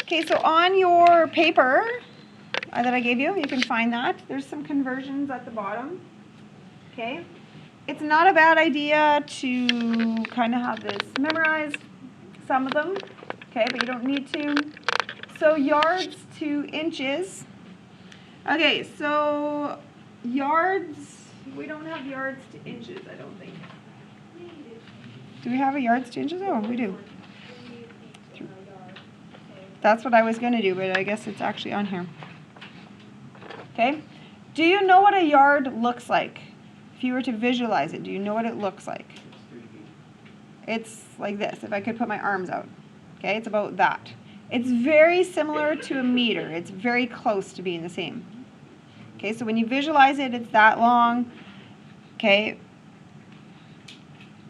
Okay, so on your paper that I gave you, you can find that. There's some conversions at the bottom. Okay. It's not a bad idea to kind of have this memorized, some of them. Okay, but you don't need to. So yards to inches. Okay, so yards, we don't have yards to inches, I don't think. Do we have a yards to inches? Oh, we do. That's what I was going to do, but I guess it's actually on here. Okay. Do you know what a yard looks like? If you were to visualize it, do you know what it looks like? It's like this, if I could put my arms out. Okay, it's about that. It's very similar to a meter. It's very close to being the same. Okay, so when you visualize it, it's that long. Okay,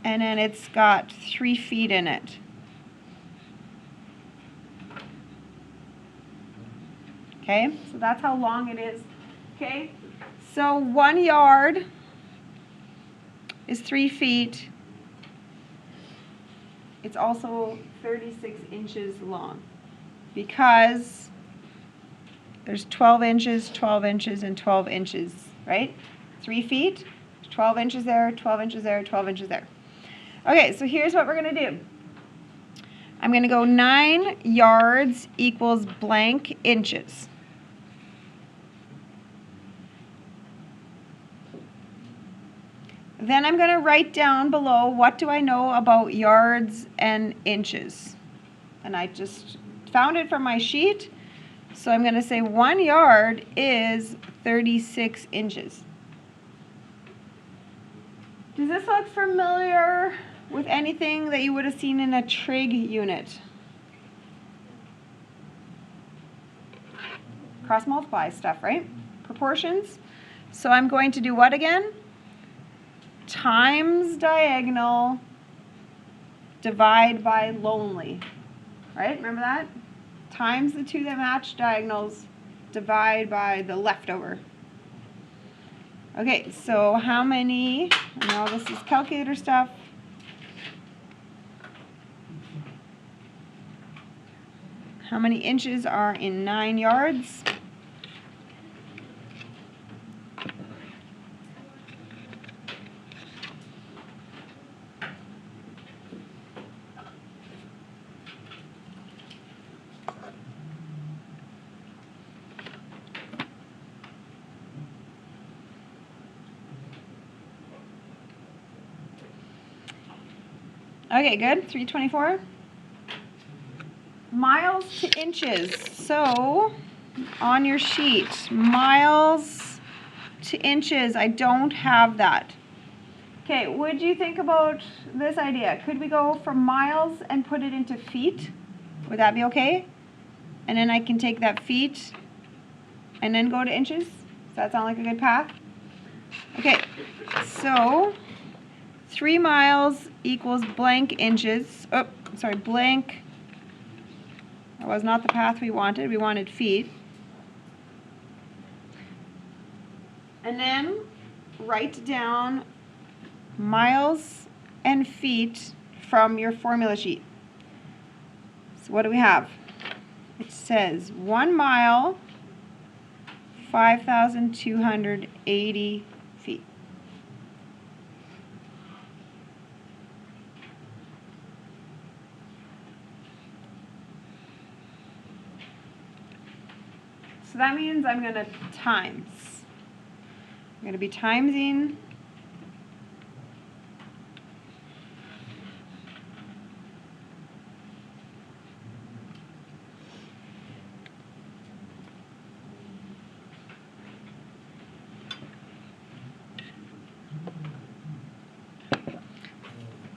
and then it's got 3 feet in it. Okay, so that's how long it is. Okay, so 1 yard is 3 feet. It's also 36 inches long because there's 12 inches, 12 inches, and 12 inches, right? 3 feet, 12 inches there, 12 inches there, 12 inches there. Okay, so here's what we're going to do. I'm going to go 9 yards equals blank inches. Then I'm going to write down below what do I know about yards and inches. And I just found it from my sheet. So I'm going to say 1 yard is 36 inches. Does this look familiar with anything that you would have seen in a trig unit? Cross multiply stuff, right? Proportions. So I'm going to do what again? Times diagonal, divide by lonely. Right? Remember that? Times the two that match diagonals, divide by the leftover. Okay, so how many, now this is calculator stuff. How many inches are in 9 yards? Okay, good. 324. Miles to inches. So on your sheet, miles to inches. I don't have that. Okay, would you think about this idea? Could we go from miles and put it into feet? Would that be okay? And then I can take that feet and then go to inches. Does that sound like a good path? Okay, so 3 miles equals blank inches. Oh, sorry, blank. That was not the path we wanted. We wanted feet. And then write down miles and feet from your formula sheet. So what do we have? It says 1 mile, 5,280 feet. So that means I'm going to times. I'm going to be timesing .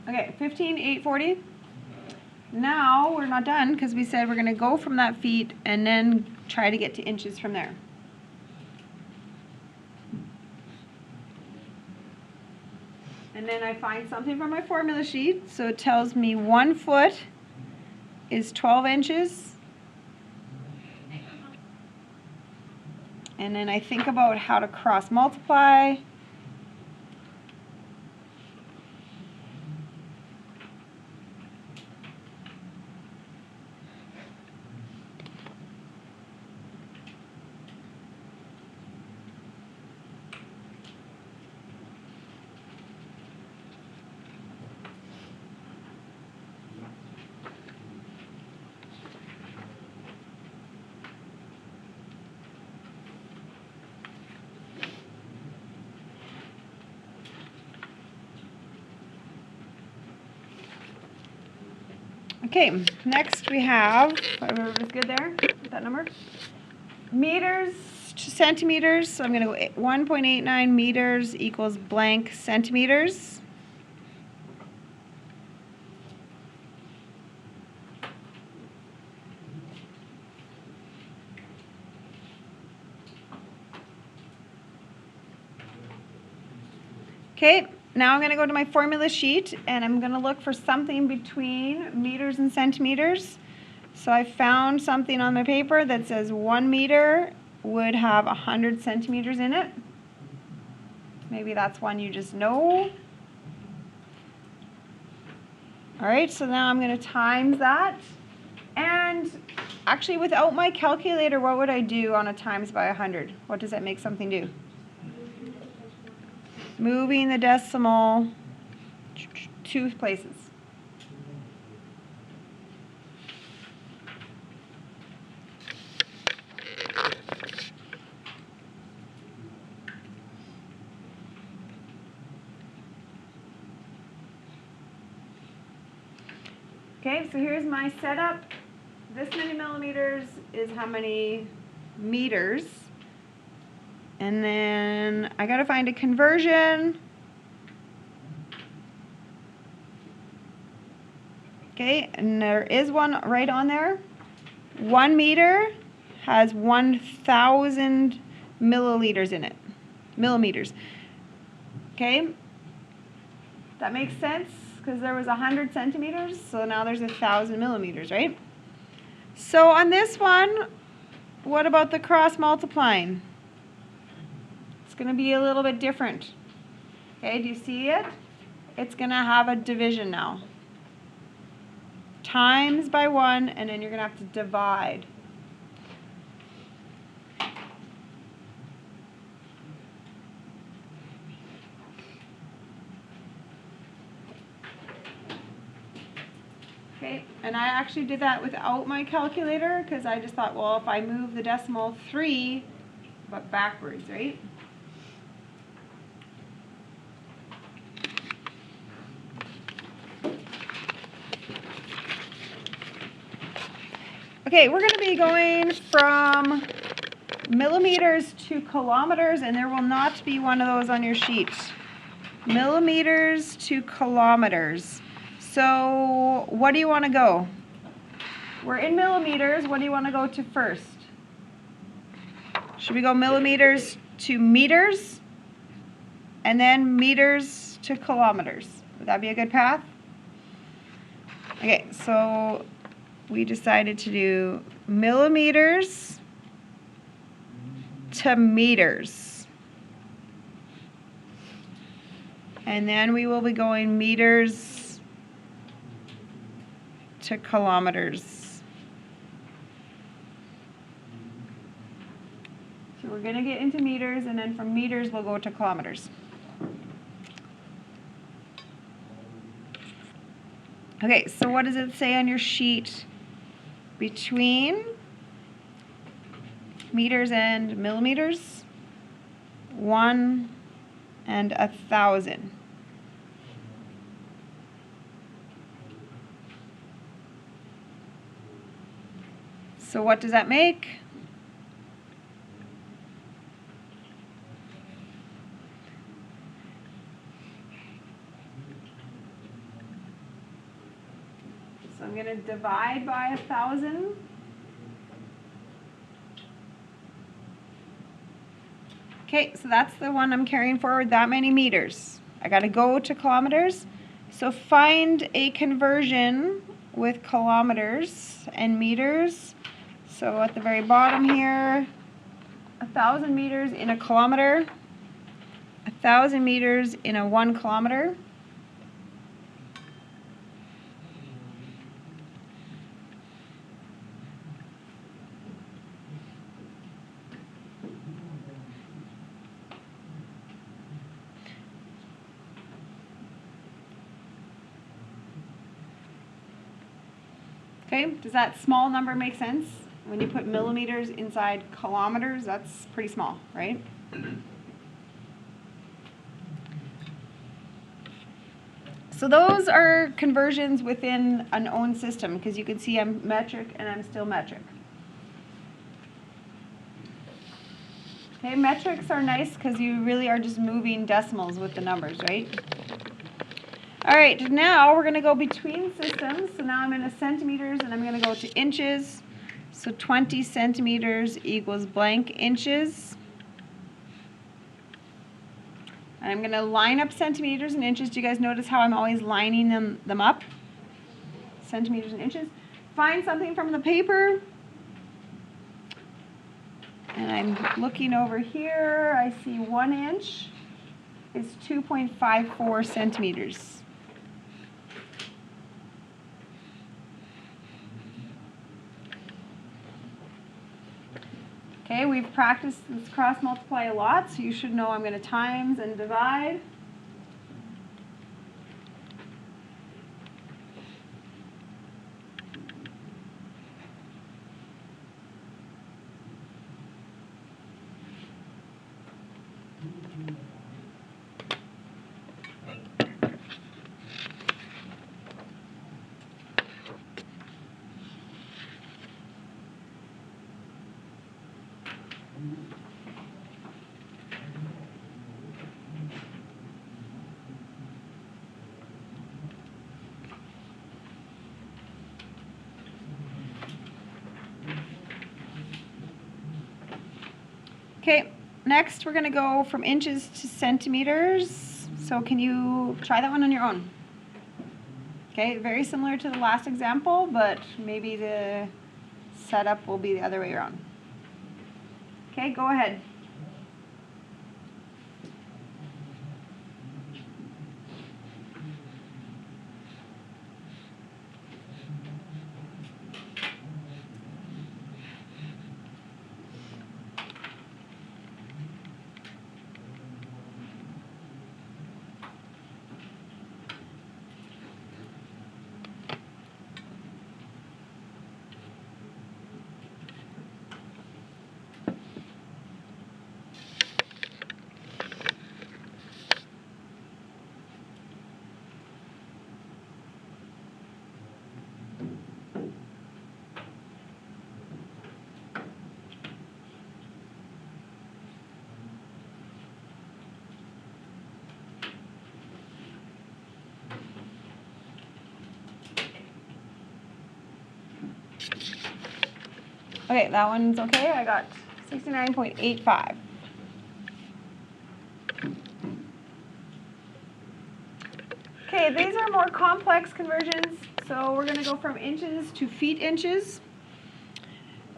Okay, 15,840. Now we're not done because we said we're going to go from that feet and then try to get to inches from there. And then I find something from my formula sheet. So it tells me 1 foot is 12 inches. And then I think about how to cross multiply. Okay, next we have, everybody's good there with that number? Meters to centimeters, so I'm going to go 1.89 meters equals blank centimeters. Okay, now I'm going to go to my formula sheet and I'm going to look for something between meters and centimeters. So I found something on my paper that says 1 meter would have 100 centimeters in it. Maybe that's one you just know. All right, so now I'm going to times that. And actually, without my calculator, what would I do on a times by 100? What does that make something do? Moving the decimal 2 places. Okay, so here's my setup. This many millimeters is how many meters. And then I gotta find a conversion. Okay, and there is one right on there. 1 meter has 1,000 milliliters in it. Millimeters. Okay, that makes sense because there was 100 centimeters, so now there's 1,000 millimeters, right? So on this one, what about the cross multiplying? It's going to be a little bit different. Okay, do you see it? It's going to have a division now. Times by 1, and then you're going to have to divide. Okay, and I actually did that without my calculator because I just thought, well, if I move the decimal 3, but backwards, right? Okay, we're going to be going from millimeters to kilometers, and there will not be one of those on your sheet. Millimeters to kilometers. So what do you want to go? We're in millimeters. What do you want to go to first? Should we go millimeters to meters and then meters to kilometers? Would that be a good path? Okay, so we decided to do millimeters to meters. And then we will be going meters to kilometers. So we're going to get into meters, and then from meters we'll go to kilometers. Okay, so what does it say on your sheet between meters and millimeters? 1 and 1,000. So what does that make? So I'm going to divide by 1,000. Okay, so that's the one I'm carrying forward, that many meters. I got to go to kilometers. So find a conversion with kilometers and meters. So at the very bottom here, 1,000 meters in a kilometer, 1,000 meters in a 1 kilometer. Okay, does that small number make sense? When you put millimeters inside kilometers, that's pretty small, right? So those are conversions within an own system, because you can see I'm metric and I'm still metric. Okay, metrics are nice because you really are just moving decimals with the numbers, right? All right, now we're going to go between systems. So now I'm in centimeters and I'm going to go to inches. So 20 centimeters equals blank inches. And I'm going to line up centimeters and inches. Do you guys notice how I'm always lining them up? Centimeters and inches. Find something from the paper. And I'm looking over here. I see 1 inch is 2.54 centimeters. Okay, we've practiced this cross multiply a lot, so you should know I'm going to times and divide. Okay, next we're going to go from inches to centimeters. So can you try that one on your own? Okay, very similar to the last example, but maybe the setup will be the other way around. Okay, go ahead. Okay, that one's okay. I got 69.85. Okay, these are more complex conversions. So we're going to go from inches to feet inches.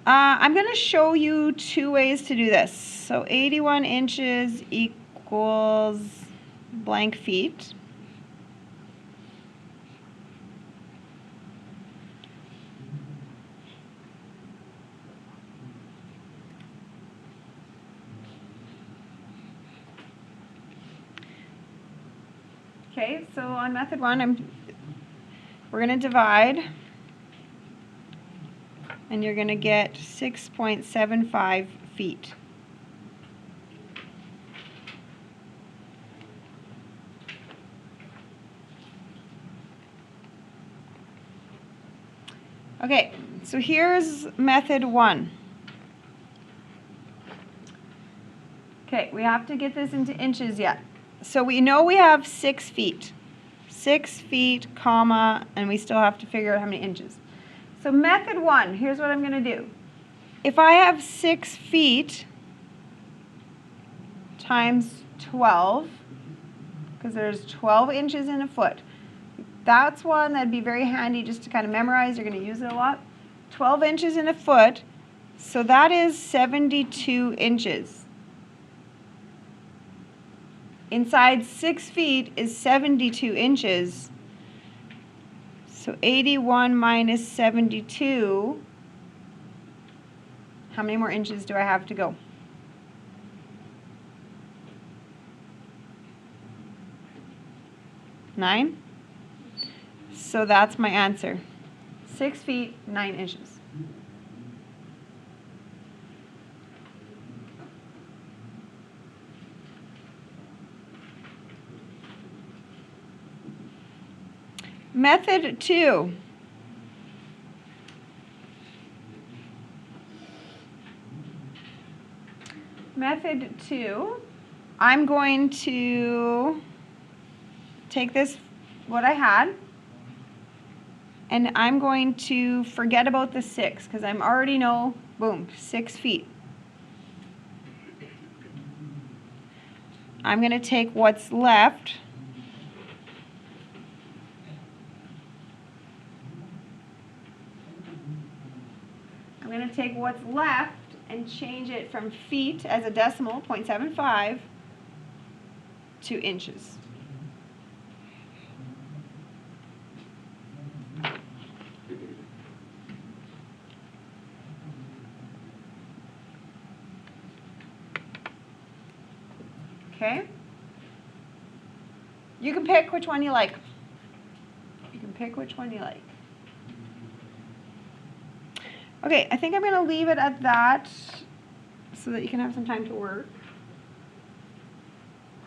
I'm going to show you 2 ways to do this. So 81 inches equals blank feet. Okay, so on method 1, we're going to divide, and you're going to get 6.75 feet. Okay, so here's method 1. Okay, we have to get this into inches yet. So we know we have 6 feet. 6 feet, comma, and we still have to figure out how many inches. So method 1, here's what I'm going to do. If I have 6 feet times 12, because there's 12 inches in a foot, that's one that'd be very handy just to kind of memorize. You're going to use it a lot. 12 inches in a foot, so that is 72 inches. Inside 6 feet is 72 inches. So 81 minus 72, how many more inches do I have to go? 9? So that's my answer. 6 feet, 9 inches. Method 2. Method 2, I'm going to take this, what I had, and I'm going to forget about the 6 because I already know, boom, 6 feet. I'm going to take what's left. I'm going to take what's left and change it from feet as a decimal, 0.75, to inches. Okay? You can pick which one you like. You can pick which one you like. Okay, I think I'm going to leave it at that so that you can have some time to work.